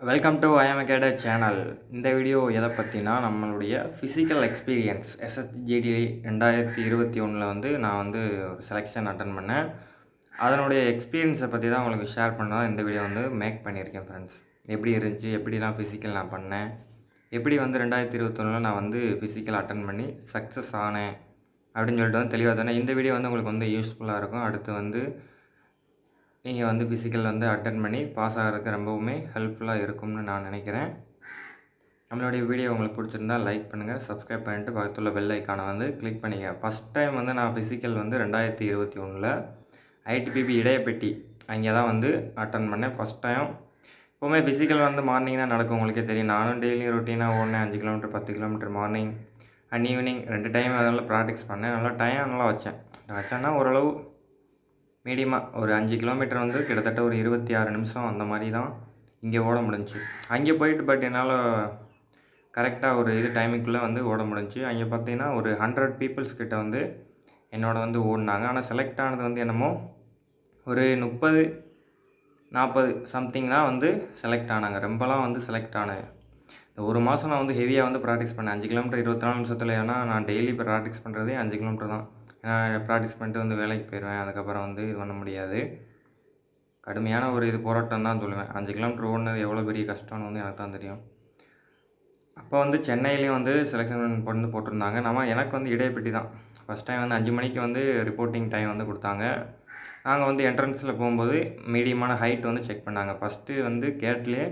Welcome to I M அகேடா channel. இந்த video எதை பற்றினா நம்மளுடைய ஃபிசிக்கல் எக்ஸ்பீரியன்ஸ் எஸ்எஸ்ஜிடி 2021 வந்து நான் வந்து ஒரு செலெக்ஷன் அட்டன் பண்ணேன். அதனுடைய எக்ஸ்பீரியன்ஸை பற்றி தான் உங்களுக்கு ஷேர் பண்ண தான் இந்த வீடியோ வந்து மேக் பண்ணியிருக்கேன் ஃப்ரெண்ட்ஸ். எப்படி இருந்துச்சு, எப்படிலாம் ஃபிசிக்கல் நான் பண்ணேன், எப்படி வந்து 2021 நான் வந்து ஃபிசிக்கல் அட்டன் பண்ணி சக்ஸஸ் ஆனேன் அப்படின்னு சொல்லிட்டு வந்து தெளிவாக தானே இந்த வீடியோ வந்து உங்களுக்கு வந்து யூஸ்ஃபுல்லாக இருக்கும். அடுத்து வந்து நீங்கள் வந்து ஃபிசிக்கல் வந்து அட்டன் பண்ணி பாஸ் ஆகிறதுக்கு ரொம்பவுமே ஹெல்ப்ஃபுல்லாக இருக்கும்னு நான் நினைக்கிறேன். நம்மளுடைய வீடியோ உங்களுக்கு பிடிச்சிருந்தா லைக் பண்ணுங்கள், சப்ஸ்கிரைப் பண்ணிவிட்டு பக்கத்தில் பெல் ஐக்கானை வந்து கிளிக் பண்ணிங்க. ஃபஸ்ட் டைம் வந்து நான் ஃபிசிக்கல் வந்து 2021 ஐடிபிபி இடையப்பெட்டி அங்கே தான் வந்து அட்டன் பண்ணேன் ஃபஸ்ட் டைம். எப்போவுமே ஃபிசிக்கல் வந்து மார்னிங் தான் நடக்கும், உங்களுக்கே தெரியும். நானும் டெய்லி ரொட்டீனாக ஓடினேன், 5 kilometre 10 kilometre morning and evening 2 time அதெல்லாம் ப்ராக்டிஸ் பண்ணேன். நல்லா டைம் நல்லா வச்சேன்னா ஓரளவு மீடியமாக ஒரு 5 கிலோமீட்டர் வந்து கிட்டத்தட்ட ஒரு 26 நிமிஷம் அந்த மாதிரி தான் இங்கே ஓட முடிஞ்சிச்சு. அங்கே போயிட்டு பட் என்னால் கரெக்டாக ஒரு டைமிங்குள்ளே வந்து ஓட முடிஞ்சிச்சு. அங்கே பார்த்தீங்கன்னா ஒரு 100 பீப்புள்ஸ் கிட்ட வந்து என்னோட வந்து ஓடினாங்க. ஆனால் செலக்ட் ஆனது வந்து என்னமோ ஒரு 30-40 சம்திங் தான் வந்து செலக்ட் ஆனாங்க. ரொம்பலாம் வந்து செலக்ட் ஆனேன். இந்த ஒரு மாதம் நான் வந்து ஹெவியாக வந்து ப்ராக்டிஸ் பண்ணேன். 5 கிலோமீட்டர் 24 நிமிஷத்தில். ஏன்னா நான் டெய்லி இப்போ ப்ராக்டிஸ் பண்ணுறதே 5 கிலோமீட்டர் தான். ஏன்னா ப்ராக்டிஸ் பண்ணிட்டு வந்து வேலைக்கு போயிடுவேன். அதுக்கப்புறம் வந்து இது பண்ண முடியாது. கடுமையான ஒரு போராட்டம் தான் சொல்லுவேன். 5 கிலோமீட்டர் ஓடினது எவ்வளோ பெரிய கஷ்டம்னு வந்து எனக்கு தான் தெரியும். அப்போ வந்து சென்னையிலையும் வந்து செலெக்ஷன் பண்ணி போட்டிருந்தாங்க. எனக்கு வந்து இடையப்பட்டி தான் ஃபஸ்ட் டைம் வந்து 5 மணிக்கு வந்து ரிப்போர்ட்டிங் டைம் வந்து கொடுத்தாங்க. நாங்கள் வந்து என்ட்ரன்ஸில் போகும்போது மீடியமான ஹைட் வந்து செக் பண்ணாங்க. ஃபஸ்ட்டு வந்து கேட்லேயே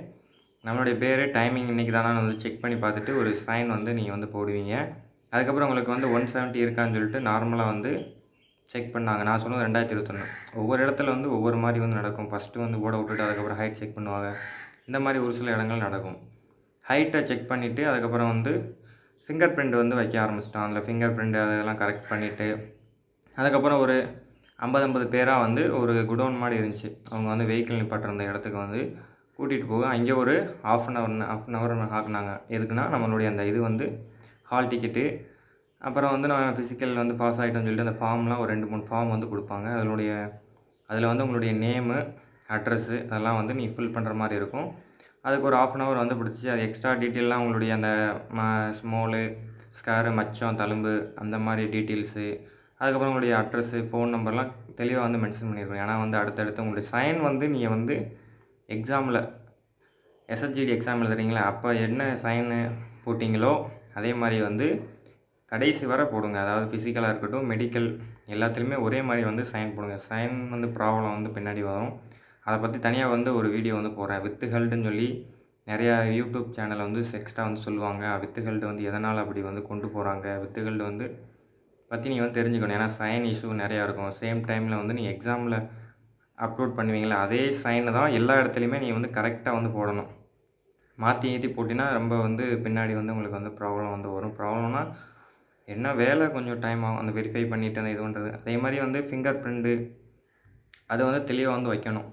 நம்மளுடைய பேர், டைமிங் இன்றைக்கி தானே வந்து செக் பண்ணி பார்த்துட்டு ஒரு சைன் வந்து நீங்கள் வந்து போடுவீங்க. அதுக்கப்புறம் உங்களுக்கு வந்து 170 இருக்கான்னு சொல்லிட்டு நார்மலாக வந்து செக் பண்ணாங்க. நான் சொன்னது 2021. ஒவ்வொரு இடத்துல வந்து ஒவ்வொரு மாதிரி வந்து நடக்கும். ஃபஸ்ட்டு வந்து ஓட விட்டுட்டு அதுக்கப்புறம் ஹைட் செக் பண்ணுவாங்க. இந்த மாதிரி ஒரு சில இடங்கள் நடக்கும். ஹைட்டை செக் பண்ணிவிட்டு அதுக்கப்புறம் வந்து ஃபிங்கர் பிரிண்ட் வந்து வைக்க ஆரம்பிச்சிட்டோம். அதில் ஃபிங்கர் பிரிண்ட் அதெல்லாம் கரெக்ட் பண்ணிவிட்டு அதுக்கப்புறம் ஒரு 50 பேராக வந்து ஒரு குடோன் மாதிரி இருந்துச்சு. அவங்க வந்து வெஹிக்கிள் நிப்பாட்டுற இடத்துக்கு வந்து கூட்டிகிட்டு போக அங்கே ஒரு ஹாஃப் அன் ஹவர் ஆக்குனாங்க. எதுக்குன்னா நம்மளுடைய அந்த இது வந்து ஹால் டிக்கெட்டு, அப்புறம் வந்து நான் ஃபிசிக்கல் வந்து பாஸ் ஆகிட்டோன்னு சொல்லிட்டு அந்த ஃபார்ம்லாம் ஒரு 2-3 ஃபார்ம் வந்து கொடுப்பாங்க. அதில் வந்து உங்களுடைய நேமு, அட்ரஸ்ஸு அதெல்லாம் வந்து நீங்கள் ஃபில் பண்ணுற மாதிரி இருக்கும். அதுக்கு ஒரு ஹாஃப் அன் ஹவர் வந்து பிடிச்சி அது எக்ஸ்ட்ரா டீட்டெயிலெலாம் உங்களுடைய அந்த ஸ்மாலு, ஸ்கேரு, மச்சம், தழும்பு அந்த மாதிரி டீட்டெயில்ஸு, அதுக்கப்புறம் உங்களுடைய அட்ரஸ்ஸு, ஃபோன் நம்பர்லாம் தெளிவாக வந்து மென்ஷன் பண்ணியிருக்கோம். ஏன்னா வந்து அடுத்தடுத்து உங்களுடைய சைன் வந்து நீங்கள் வந்து எக்ஸாமில் எஸ்எஸ்ஜிடி எக்ஸாம் எழுதுறீங்களா அப்போ என்ன சைனு போட்டிங்களோ அதே மாதிரி வந்து கடைசி வரை போடுங்க. அதாவது ஃபிசிக்கலாக இருக்கட்டும், மெடிக்கல் எல்லாத்துலேயுமே ஒரே மாதிரி வந்து சைன் போடுங்க. சைன் வந்து ப்ராப்ளம் வந்து பின்னாடி வரும். அதை பற்றி தனியாக வந்து ஒரு வீடியோ வந்து போடுறேன். வித்து ஹெல்டுன்னு சொல்லி நிறையா யூடியூப் சேனலில் வந்து எக்ஸ்ட்ரா வந்து சொல்லுவாங்க. வித்து ஹெல்டு வந்து எதனால் அப்படி வந்து கொண்டு போகிறாங்க, வித்து ஹெல்டு வந்து பற்றி நீங்கள் வந்து தெரிஞ்சுக்கணும். ஏன்னா சைன் இஷ்யூ நிறையா இருக்கும். சேம் டைமில் வந்து நீங்கள் எக்ஸாமில் அப்லோட் பண்ணுவீங்களா அதே சைனை தான் எல்லா இடத்துலையுமே நீங்கள் வந்து கரெக்டாக வந்து போடணும். மாற்றி ஏற்றி போட்டிங்கன்னா ரொம்ப வந்து பின்னாடி வந்து உங்களுக்கு வந்து ப்ராப்ளம் வந்து வரும். ப்ராப்ளம்னா என்ன, வேலை கொஞ்சம் டைம் ஆகும் அந்த வெரிஃபை பண்ணிவிட்டு அந்த இது பண்ணுறது. அதே மாதிரி வந்து ஃபிங்கர் பிரிண்ட்டு அது வந்து தெளிவாக வந்து வைக்கணும்.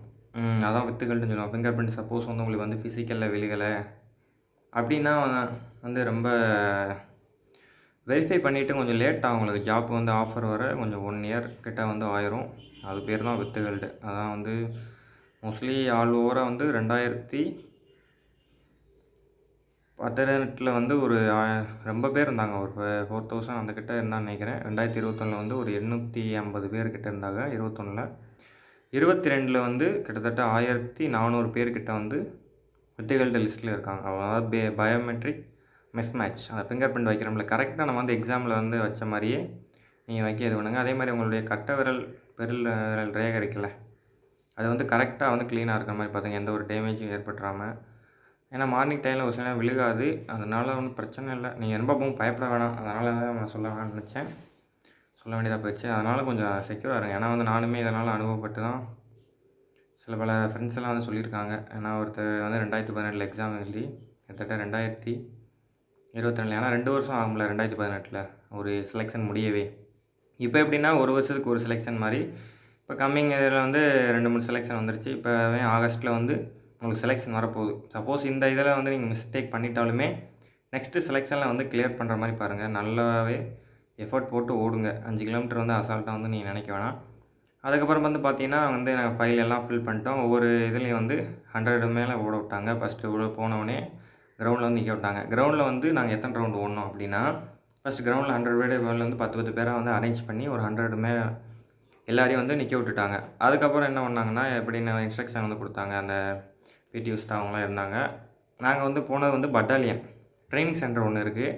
அதான் வித்துகள்னு சொல்லுவாங்க. ஃபிங்கர் பிரிண்ட் சப்போஸ் வந்து உங்களுக்கு வந்து ஃபிசிக்கலில் விழுகலை அப்படின்னா வந்து ரொம்ப வெரிஃபை பண்ணிவிட்டு கொஞ்சம் லேட் ஆகும். உங்களுக்கு ஜாப் வந்து ஆஃபர் வர கொஞ்சம் 1 இயர் கிட்ட வந்து ஆயிரும். அது பேர் தான் வித்துகள்டு. அதான் வந்து மோஸ்ட்லி ஆல் ஓவராக வந்து 2018 வந்து ஒரு ரொம்ப பேர் இருந்தாங்க. ஒரு 4000 அந்த கிட்ட இருந்தான்னு நினைக்கிறேன். 2021 வந்து ஒரு 850 பேர் கிட்ட இருந்தாங்க. 22 வந்து கிட்டத்தட்ட 1400 பேர்கிட்ட வந்து வித்துகள்டு லிஸ்ட்டில் இருக்காங்க. அதாவது பயோமெட்ரிக் மிஸ்மேட்ச், அந்த ஃபிங்கர் பிரிண்ட் வைக்கிறோம்ல கரெக்டாக நம்ம வந்து எக்ஸாமில் வந்து வச்ச மாதிரியே நீங்கள் வைக்க இது பண்ணுங்கள். அதே மாதிரி உங்களுடைய கட்டை விரல் விரல் ரேகை இருக்குல்ல, அது வந்து கரெக்டாக வந்து க்ளீனாக இருக்கிற மாதிரி பார்த்துங்க, எந்த ஒரு டேமேஜும் ஏற்பட்டுறாமல். ஏன்னா மார்னிங் டைமில் ஒரு சில நேரம் விழுகாது, அதனால் ஒன்றும் பிரச்சனை இல்லை. நீங்கள் ரொம்பவும் பயப்பட வேணாம். அதனால தான் நான் சொல்ல வேணாம்னு நினச்சேன், சொல்ல வேண்டியதாக போயிடுச்சு. அதனால் கொஞ்சம் செக்யூராக இருங்க. ஏன்னா வந்து நானுமே இதனால் அனுபவப்பட்டு தான் சில பல ஃப்ரெண்ட்ஸ் எல்லாம் வந்து சொல்லியிருக்காங்க. ஏன்னா ஒருத்தர் வந்து 2018 எக்ஸாம் எழுதி கிட்டத்தட்ட 2022, ஏன்னா 2 வருஷம் ஆகும்ல 2018 ஒரு செலெக்ஷன் முடியவே. இப்போ எப்படின்னா ஒரு வருஷத்துக்கு ஒரு செலெக்ஷன் மாதிரி. இப்போ கம்மிங் இதில் வந்து 2-3 செலெக்ஷன் வந்துருச்சு. இப்போவே ஆகஸ்ட்டில் வந்து உங்களுக்கு செலெக்ஷன் வரப்போகுது. சப்போஸ் இந்த இதில் வந்து நீங்கள் மிஸ்டேக் பண்ணிட்டாலுமே நெக்ஸ்ட்டு செலெக்ஷனில் வந்து கிளியர் பண்ணுற மாதிரி பாருங்கள். நல்லாவே எஃபர்ட் போட்டு ஓடுங்க. 5 கிலோமீட்டர் வந்து அசால்ட்டாக வந்து நீங்கள் நினைக்க வேணாம். அதுக்கப்புறம் வந்து பார்த்தீங்கன்னா வந்து நாங்கள் ஃபைல் எல்லாம் ஃபில் பண்ணிட்டோம். ஒவ்வொரு இதுலேயும் வந்து 100 மேலே ஓட விட்டாங்க. ஃபஸ்ட்டு உள்ள போனவுடனே கிரவுண்டில் வந்து நிற்க விட்டாங்க. கிரவுண்டில் வந்து நாங்கள் எத்தனை ரவுண்டு ஓடினோம் அப்படின்னா, ஃபஸ்ட்டு கிரவுண்டில் 100 பேர் மேலே வந்து 10 10 பேராக வந்து அரேஞ்ச் பண்ணி ஒரு 100 எல்லாரையும் வந்து நிற்க விட்டுட்டாங்க. அதுக்கப்புறம் என்ன பண்ணாங்கன்னா, எப்படின்னு இன்ஸ்ட்ரக்ஷன் வந்து கொடுத்தாங்க. அந்த பிடி உஸ்தா அவங்களாம் இருந்தாங்க. நாங்கள் வந்து போனது வந்து பட்டாலியன் ட்ரைனிங் சென்டர் ஒன்று இருக்குது.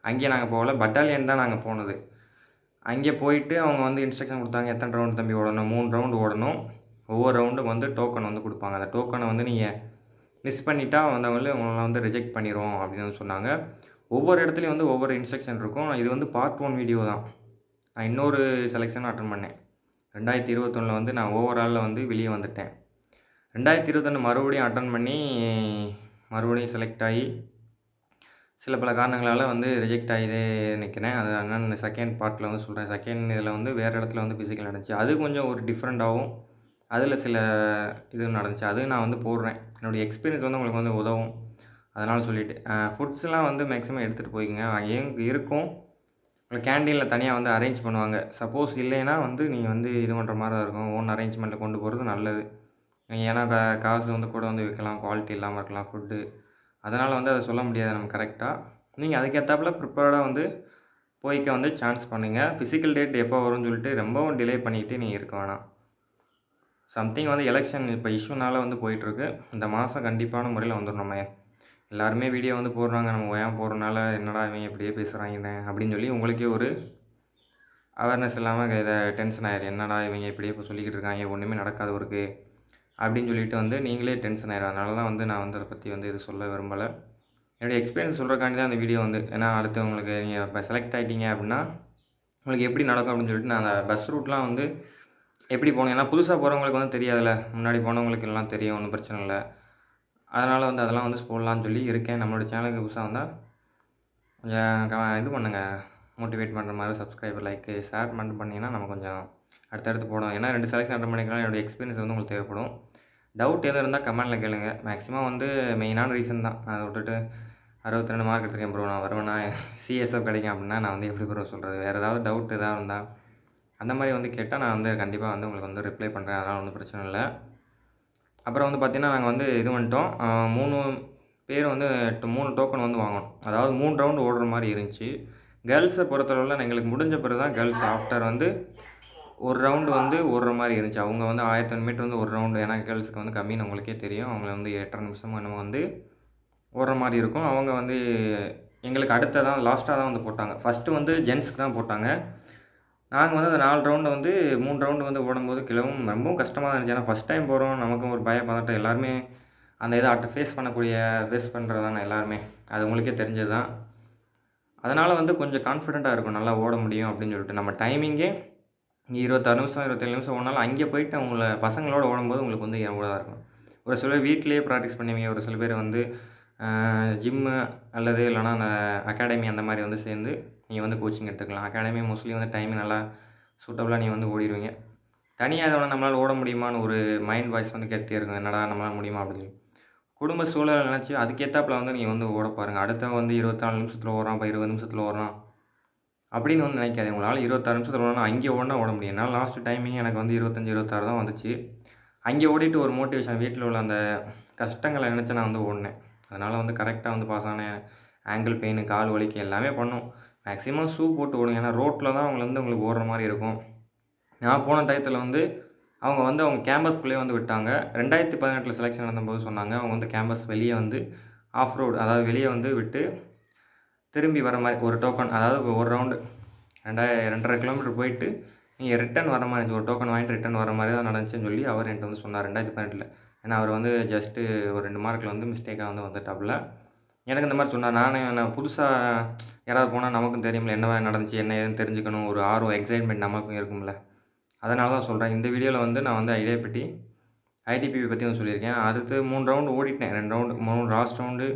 அங்கேயே நாங்கள் போகல, பட்டாலியன் தான் நாங்கள் போனது. அங்கே போயிட்டு அவங்க வந்து இன்ஸ்ட்ரக்ஷன் கொடுத்தாங்க, எத்தனை ரவுண்டு தம்பி ஓடணும், 3 ரவுண்டு ஓடணும். ஒவ்வொரு ரவுண்டுக்கு வந்து டோக்கன் வந்து கொடுப்பாங்க. அந்த டோக்கனை வந்து நீங்கள் மிஸ் பண்ணிட்டா வந்தவங்களே உங்களை வந்து ரிஜெக்ட் பண்ணிடுவோம் அப்படின்னு வந்து சொன்னாங்க. ஒவ்வொரு இடத்துலையும் வந்து ஒவ்வொரு இன்ஸ்ட்ரக்ஷன் இருக்கும். இது வந்து பார்ட் 1 வீடியோ தான். நான் இன்னொரு செலெக்ஷனும் அட்டன் பண்ணேன். 2021 வந்து நான் ஓவராலில் வந்து வெளியே வந்துட்டேன். 2021 மறுபடியும் அட்டன் பண்ணி மறுபடியும் செலக்ட் ஆகி சில பல காரணங்களால் வந்து ரிஜெக்ட் ஆகிதே நிற்கிறேன். அது என்னென்னு செகண்ட் பார்ட்டில் வந்து சொல்கிறேன். செகண்ட் இதில் வந்து வேறு இடத்துல வந்து ஃபிசிக்கல் நடந்துச்சு. அது கொஞ்சம் ஒரு டிஃப்ரெண்ட்டாகவும் அதில் சில இது நடந்துச்சு. அதுவும் நான் வந்து போடுறேன். என்னுடைய எக்ஸ்பீரியன்ஸ் வந்து உங்களுக்கு வந்து உதவும். அதனால் சொல்லிவிட்டு ஃபுட்ஸ்லாம் வந்து மேக்ஸிமம் எடுத்துகிட்டு போய்க்குங்க. அங்கே இருக்கும். உங்களுக்கு கேண்டீனில் தனியாக வந்து அரேஞ்ச் பண்ணுவாங்க. சப்போஸ் இல்லைன்னா வந்து நீங்கள் வந்து இது பண்ணுற மாதிரி தான் இருக்கும். ஓன் அரேஞ்ச்மெண்ட்டில் கொண்டு போகிறது நல்லது. ஏன்னா காசு வந்து கூட வந்து விற்கலாம், குவாலிட்டி இல்லாமல் இருக்கலாம் ஃபுட்டு. அதனால் வந்து அதை சொல்ல முடியாது நம்ம கரெக்டாக. நீங்கள் அதுக்கேற்றாப்புல ப்ரிப்பேர்டாக வந்து போய்க்க வந்து சான்ஸ் பண்ணுங்கள். ஃபிசிக்கல் டேட் எப்போ வரும்னு சொல்லிட்டு ரொம்பவும் டிலே பண்ணிக்கிட்டு நீங்கள் இருக்க வேணாம். சம்திங் வந்து எலெக்ஷன் இப்போ இஷ்யூனால் வந்து போயிட்டுருக்கு. இந்த மாதம் கண்டிப்பான முறையில் வந்துடும். நம்ம எல்லாருமே வீடியோ வந்து போடுறாங்க. நம்ம ஏன் போடுறனால என்னடா இவங்க இப்படியே பேசுகிறாங்கண்ணே அப்படின்னு சொல்லி உங்களுக்கே ஒரு அவேர்னஸ் இல்லாமல் இதை டென்ஷன் ஆயிடும். என்னடா இவங்க இப்படியே இப்போ சொல்லிக்கிட்டு இருக்காங்க, ஒன்றுமே நடக்காத ஒருக்கு அப்படின்னு சொல்லிட்டு வந்து நீங்களே டென்ஷன் ஆயிடும். அதனால தான் வந்து நான் வந்து அதை பற்றி வந்து இது சொல்ல விரும்பலை. என்னுடைய எக்ஸ்பீரியன்ஸ் சொல்கிறக்காண்டி தான் அந்த வீடியோ வந்து. ஏன்னா அடுத்து உங்களுக்கு நீங்கள் இப்போ செலக்ட் ஆகிட்டீங்க அப்படின்னா உங்களுக்கு எப்படி நடக்கும் அப்படின்னு சொல்லிட்டு நான் அந்த பஸ் ரூட்லாம் வந்து எப்படி போகணும். ஏன்னா புதுசாக போகிறவங்களுக்கு வந்து தெரியாதுல்ல. முன்னாடி போனவங்களுக்கு எல்லாம் தெரியும், ஒன்றும் பிரச்சனை இல்லை. அதனால் வந்து அதெல்லாம் வந்து போடலான்னு சொல்லி இருக்கேன். நம்மளோட சேனலுக்கு புதுசாக வந்தால் கொஞ்சம் இது பண்ணுங்கள், மோட்டிவேட் பண்ணுற மாதிரி சப்ஸ்கிரைபர், லைக்கு, ஷேர் மட்டும் பண்ணிங்கன்னா நம்ம கொஞ்சம் அடுத்தடுத்து போடும். ஏன்னா 2 செலெக்ஷன் அட்டன் பண்ணிக்கலாம். என்னோடய எக்ஸ்பீரியன்ஸ் வந்து உங்களுக்கு தேவைப்படும். டவுட் எதுவும் இருந்தால் கமெண்ட்டில் கேளுங்க. மேக்ஸிமம் வந்து மெயினான ரீசன் தான். அதை விட்டுட்டு 62 மார்க் எடுத்துருக்கேன் ப்ரோ, நான் வருவேனா, சிஎஸ்எஃப் கிடைக்கும் அப்படின்னா நான் வந்து எப்படி ப்ரோ சொல்கிறது. வேறு ஏதாவது டவுட் எதாவது இருந்தால் அந்த மாதிரி வந்து கேட்டால் நான் வந்து கண்டிப்பாக வந்து உங்களுக்கு வந்து ரிப்ளை பண்ணுறேன். அதனால் ஒன்றும் பிரச்சனை இல்லை. அப்புறம் வந்து பார்த்திங்கன்னா நாங்கள் வந்து இது பண்ணிட்டோம். 3 பேர் வந்து 3 டோக்கன் வந்து வாங்கணும். அதாவது 3 ரவுண்டு ஓடுற மாதிரி இருந்துச்சு. கேர்ள்ஸை பொறுத்தளவில் எங்களுக்கு முடிஞ்ச பிறகு தான் கேர்ள்ஸ் ஆஃப்டர் வந்து ஒரு ரவுண்டு வந்து ஓடுற மாதிரி இருந்துச்சு. அவங்க வந்து 1000 மீட்டர் வந்து ஒரு ரவுண்டு. ஏன்னா கேர்ள்ஸுக்கு வந்து கம்மின்னு உங்களுக்கே தெரியும். அவங்கள வந்து 8.5 நிமிஷமும் என்னமோ வந்து ஓடுற மாதிரி இருக்கும். அவங்க வந்து எங்களுக்கு அடுத்ததான் லாஸ்ட்டாக தான் வந்து போட்டாங்க. ஃபஸ்ட்டு வந்து ஜென்ஸுக்கு தான் போட்டாங்க. நாங்கள் வந்து அந்த 4 ரவுண்டு வந்து 3 ரவுண்டு வந்து ஓடும்போது ரொம்பவும் கஷ்டமாக தான் இருந்துச்சு. ஏன்னா ஃபஸ்ட் டைம் போகிறோம். நமக்கும் ஒரு பதட்டம். எல்லாருமே அந்த இதை ஃபேஸ் பண்ணுறது தானே எல்லாருமே. அது உங்களுக்கே தெரிஞ்சது தான். அதனால் வந்து கொஞ்சம் கான்ஃபிடெண்ட்டாக இருக்கும், நல்லா ஓட முடியும் அப்படின்னு சொல்லிட்டு. நம்ம டைமிங்கே 26 நிமிஷம் 27 நிமிஷம் ஓடினாலும் அங்கே போயிட்டு அவங்கள பசங்களோட ஓடும்போது உங்களுக்கு வந்து என் கூட தான் இருக்கும். ஒரு சில பேர் வீட்டிலேயே ப்ராக்டிஸ் பண்ணுவீங்க. ஒரு சில பேர் வந்து ஜிம்மு அல்லது இல்லைனா அந்த அகாடமி அந்த மாதிரி வந்து சேர்ந்து நீங்கள் வந்து கோச்சிங் எடுத்துக்கலாம். அகாடமி மோஸ்ட்லி வந்து டைம் நல்லா சூட்டபுளாக நீங்கள் வந்து ஓடிடுவீங்க. தனியாக அதை நம்மளால் ஓட முடியுமான்னு ஒரு மைண்ட் வாய்ஸ் வந்து கேட்டே இருக்கும். என்னடா நம்மளால் முடியுமா அப்படின்னு. குடும்ப சூழலை நினச்சி அதுக்கேற்றாப்புல வந்து நீங்கள் வந்து ஓட பாருங்கள். அடுத்த வந்து 24 நிமிஷத்தில் ஓடுறான், இப்போ 20 நிமிஷத்தில் ஓடுறான் அப்படின்னு வந்து நினைக்காதீங்க. உங்களால் 26 நிமிஷத்தில் ஓடணும். அங்கே ஓட முடியும். என்னால் லாஸ்ட் டைமிங் எனக்கு வந்து 25 26 தான் வந்துச்சு. அங்கே ஓடிட்டு ஒரு மோட்டிவேஷன், வீட்டில் உள்ள அந்த கஷ்டங்களை நினச்சி நான் வந்து ஓடினேன். அதனால் வந்து கரெக்டாக வந்து பாஸ் ஆனேன். ஆங்கிள் பெயின், கால் வலிக்கு எல்லாமே பண்ணும். மேக்ஸிமம் ஷூ போட்டு ஓடுங்க. ஏன்னா ரோட்டில் தான் உங்களுக்கு ஓடுற மாதிரி இருக்கும். நான் போன டயத்தில் வந்து அவங்க கேம்பஸ்குள்ளேயே வந்து விட்டாங்க. 2018 செலெக்ஷன் நடந்தபோது சொன்னாங்க. அவங்க வந்து கேம்பஸ் வெளியே வந்து ஆஃப் ரோடு, அதாவது வெளியே வந்து விட்டு திரும்பி வர மாதிரி ஒரு டோக்கன், அதாவது ஒரு ரவுண்டு 2.5 கிலோமீட்டர் போயிட்டு நீங்கள் ரிட்டன் வர மாதிரி இருந்துச்சு. ஒரு டோக்கன் வாங்கிட்டு ரிட்டன் வர மாதிரி தான் நடந்துச்சுன்னு சொல்லி அவர் என்கிட்ட வந்து சொன்னார் 2018. ஏன்னா அவர் வந்து ஜஸ்ட்டு ஒரு 2 மார்க்கில் வந்து மிஸ்டேக்காக வந்து வந்துட்டாப்புல. எனக்கு இந்த மாதிரி சொன்னார். நான் புதுசாக யாராவது போனால் நமக்கும் தெரியுமில்ல, என்ன நடந்துச்சு என்ன ஏதுன்னு தெரிஞ்சுக்கணும். ஒரு ஆர்வம், எக்ஸைட்மெண்ட் நமக்கும் இருக்கும்ல. அதனால தான் சொல்கிறேன். இந்த வீடியோவில் வந்து நான் வந்து ஐடிபிவி பற்றி வந்து சொல்லியிருக்கேன். அடுத்து 3 ரவுண்டு ஓடிட்டேன். 2 ரவுண்டு,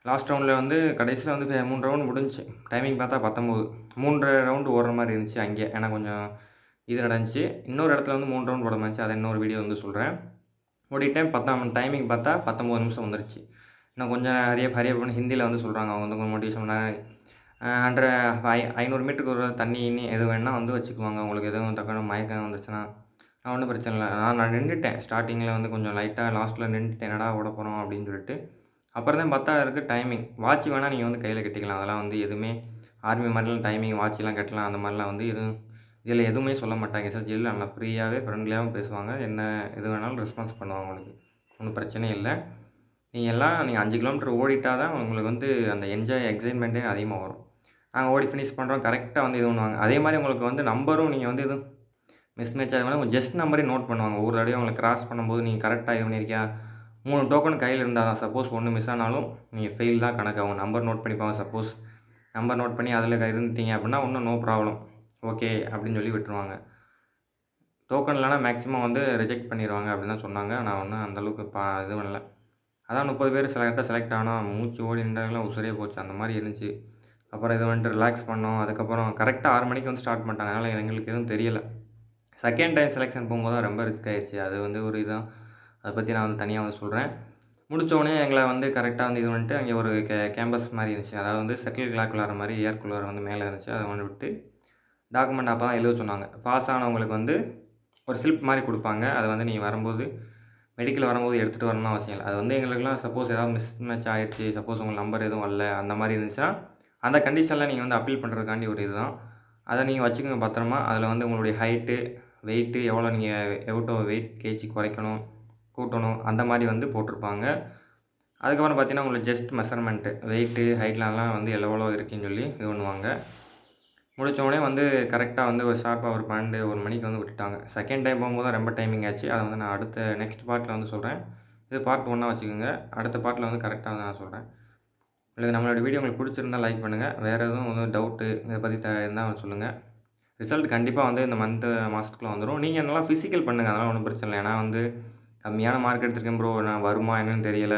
லாஸ்ட் ரவுண்டில் வந்து கடைசியில் வந்து 3 ரவுண்டு முடிஞ்சிச்சு. டைமிங் பார்த்தா 19. 3 ரவுண்டு ஓடுற மாதிரி இருந்துச்சு அங்கே. ஏன்னா கொஞ்சம் இது நடந்துச்சு. இன்னொரு இடத்துல வந்து 3 ரவுண்டு ஓட மாதிரி. அதை இன்னொரு வீடியோ வந்து சொல்கிறேன். ஓடிட்டேன். டைமிங் பார்த்தா 19 நிமிஷம் வந்துருச்சு. இன்னும் கொஞ்சம் ஹரியா பண்ணி ஹிந்தியில் வந்து சொல்கிறாங்க. அவங்க வந்து கொஞ்சம் மோட்டிவேஷன் பண்ணாங்க. 500 மீட்டருக்கு ஒரு தண்ணி எது வேணால் வந்து வச்சுக்குவாங்க. உங்களுக்கு எதுவும் தக்கன மயக்கம் வந்துச்சுன்னா ஒன்றும் பிரச்சனை இல்லை. நான் நின்றுட்டேன். ஸ்டார்ட்டிங்கில் வந்து கொஞ்சம் லைட்டாக லாஸ்ட்டில் நின்றுட்டேன். என்னடா ஓட போகிறோம் அப்படின்னு சொல்லிட்டு. அப்புறம் தான் பார்த்தா இருக்குது டைமிங். வாட்ச் வேணால் நீங்கள் வந்து கையில் கட்டிக்கலாம். அதெல்லாம் வந்து எதுவுமே ஆர்மி மாதிரிலாம் டைமிங் வாட்ச்லாம் கட்டலாம் அந்த மாதிரிலாம் வந்து எதுவும் இதில் எதுவுமே சொல்ல மாட்டாங்க. எஸ்எஸ்ஜியில் நல்லா ஃப்ரீயாகவே ஃப்ரெண்ட்லியாகவும் பேசுவாங்க. என்ன எது வேணாலும் ரெஸ்பான்ஸ் பண்ணுவாங்க உங்களுக்கு. ஒன்றும் பிரச்சனையே இல்லை. நீங்கள் 5 கிலோமீட்டர் ஓடிட்டா தான் உங்களுக்கு வந்து அந்த எக்ஸைட்மெண்ட்டே அதிகமாக வரும். நாங்கள் ஓடி ஃபினிஷ் பண்ணுறோம் கரெக்டாக வந்து இது பண்ணுவாங்க. அதே மாதிரி உங்களுக்கு வந்து நம்பரும் நீங்கள் வந்து எதுவும் மேட்ச் ஆகுதுனா உங்கள் ஜஸ்ட் நம்பரையும் நோட் பண்ணுவாங்க. ஒவ்வொரு தடவையும் உங்களை கிராஸ் பண்ணும்போது நீங்கள் கரெக்டாக இது பண்ணியிருக்கியா 3 டோக்கன் கையில் இருந்தால் தான் சப்போஸ் ஒன்று மிஸ் ஆனாலும் நீங்கள் ஃபெயில் தான் கணக்காகும். நம்பர் நோட் பண்ணிப்பாங்க. சப்போஸ் நம்பர் நோட் பண்ணி அதில் இருந்துட்டீங்க அப்படின்னா ஒன்றும் நோ ப்ராப்ளம் ஓகே அப்படின்னு சொல்லி விட்டுருவாங்க. டோக்கன் இல்லைனா மேக்ஸிமம் வந்து ரிஜெக்ட் பண்ணிடுவாங்க அப்படின்னு தான் சொன்னாங்க. நான் ஒன்றும் அந்தளவுக்கு இது பண்ணல. அதான் 30 பேர் செலக்ட் ஆனால் மூச்சு ஓடி நின்றாலாம் உசுரே போச்சு. அந்த மாதிரி இருந்துச்சு. அப்புறம் இது வந்துட்டு ரிலாக்ஸ் பண்ணோம். அதுக்கப்புறம் கரெக்டாக 6 மணிக்கு வந்து ஸ்டார்ட் பண்ணிட்டாங்க. அதனால் எங்களுக்கு எதுவும் தெரியலை. செகண்ட் டைம் செலெக்ஷன் போகும்போது தான் ரொம்ப ரிஸ்க் ஆகிடுச்சு. அது வந்து ஒரு இதான் அதை பற்றி நான் வந்து தனியாக வந்து சொல்கிறேன். முடித்தோடனே எங்களை வந்து கரெக்டாக வந்து இது வந்துட்டு அங்கே ஒரு கேம்பஸ் மாதிரி இருந்துச்சு. அதாவது வந்து செட்டில் கிளாக் விளாட்ற மாதிரி ஏர் கூலர் வந்து மேலே இருந்துச்சு. அதை வந்து விட்டு டாக்குமெண்ட் அப்போ தான் எழுத சொன்னாங்க. பாஸ் ஆனவங்களுக்கு வந்து ஒரு ஸ்லிப் மாதிரி கொடுப்பாங்க. அதை வந்து நீங்கள் வரும்போது மெடிக்கல் வரும்போது எடுத்துகிட்டு வரணும்னு அவசியம் இல்லை. அது வந்து எங்களுக்குலாம் சப்போஸ் ஏதாவது மேட்ச் ஆகிடுச்சு, சப்போஸ் உங்கள் நம்பர் எதுவும் வரல அந்த மாதிரி இருந்துச்சுன்னா அந்த கண்டிஷனில் நீங்கள் வந்து அப்பீல் பண்ணுறதுக்காண்டி ஒரு இதுதான். அதை நீங்கள் வச்சுக்கோங்க பத்திரமா. அதில் வந்து உங்களுடைய ஹைட்டு, வெயிட்டு எவ்வளோ நீங்கள் எவ்வளோ வெயிட் கேஜி குறைக்கணும், கூட்டணும் அந்த மாதிரி வந்து போட்டிருப்பாங்க. அதுக்கப்புறம் பார்த்தீங்கன்னா உங்களுக்கு ஜஸ்ட் மெஷர்மெண்ட்டு வெயிட்டு, ஹைட்லலாம் வந்து எவ்வளோ இருக்குன்னு சொல்லி இது பண்ணுவாங்க. முடித்தோடனே வந்து கரெக்டாக வந்து ஒரு ஷார்ப்பாக ஒரு 1 மணிக்கு வந்து விட்டுட்டாங்க. செகண்ட் டைம் போகும்போது தான் ரொம்ப டைமிங் ஆச்சு. அதை வந்து நான் அடுத்த நெக்ஸ்ட் பார்ட்டில் வந்து சொல்கிறேன். இது பார்ட் 1ஆக வச்சுக்கோங்க. அடுத்த பார்ட்டில் வந்து கரெக்டாக வந்து நான் சொல்கிறேன். உங்களுக்கு நம்மளோட வீடியோ உங்களுக்கு பிடிச்சிருந்தால் லைக் பண்ணுங்கள். வேறு எதுவும் வந்து டவுட்டு இதை பற்றி இருந்தால் சொல்லுங்கள். ரிசல்ட் கண்டிப்பாக வந்து இந்த மாதத்துக்குள்ள வந்துடும். நீங்கள் நல்லா ஃபிசிக்கல் பண்ணுங்கள். அதெல்லாம் ஒன்றும் பிரச்சனை இல்லை. ஏன்னா வந்து கம்மியான மார்க் எடுத்திருக்கேன் ப்ரோ, நான் வருமா என்னன்னு தெரியல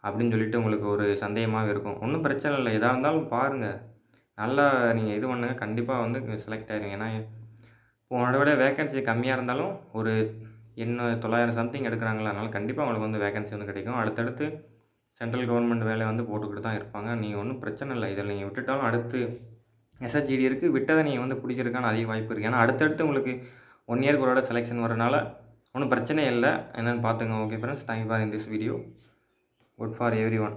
அப்படின்னு சொல்லிட்டு உங்களுக்கு ஒரு சந்தேகமாகவே இருக்கும். ஒன்றும் பிரச்சனை இல்லை. எதாக இருந்தாலும் பாருங்கள். நல்லா நீங்கள் இது பண்ணுங்க. கண்டிப்பாக வந்து செலக்ட் ஆகிடுங்க. ஏன்னா உங்களோட விட வேக்கன்சி கம்மியாக இருந்தாலும் ஒரு 900 சம்திங் எடுக்கிறாங்களா, அதனால் கண்டிப்பாக உங்களுக்கு வந்து வேக்கன்சி வந்து கிடைக்கும். அடுத்தடுத்து சென்ட்ரல் கவர்மெண்ட் வேலை வந்து போட்டுக்கிட்டு தான் இருப்பாங்க. நீங்கள் ஒன்றும் பிரச்சனை இல்லை. இதில் நீங்கள் விட்டுட்டாலும் அடுத்து எஸ்எஸ்ஜிடி இருக்குது. விட்டதை நீங்கள் வந்து பிடிக்கிறதுக்கான அதிக வாய்ப்பு இருக்குது. ஏன்னா அடுத்தடுத்து உங்களுக்கு 1 இயருக்கு ஒரு தடவை செலெக்ஷன் வரனால ஒன்றும் பிரச்சனையே இல்லை. என்னென்னு பார்த்துங்க. Okay friends, thank you for in this video. Good for every one.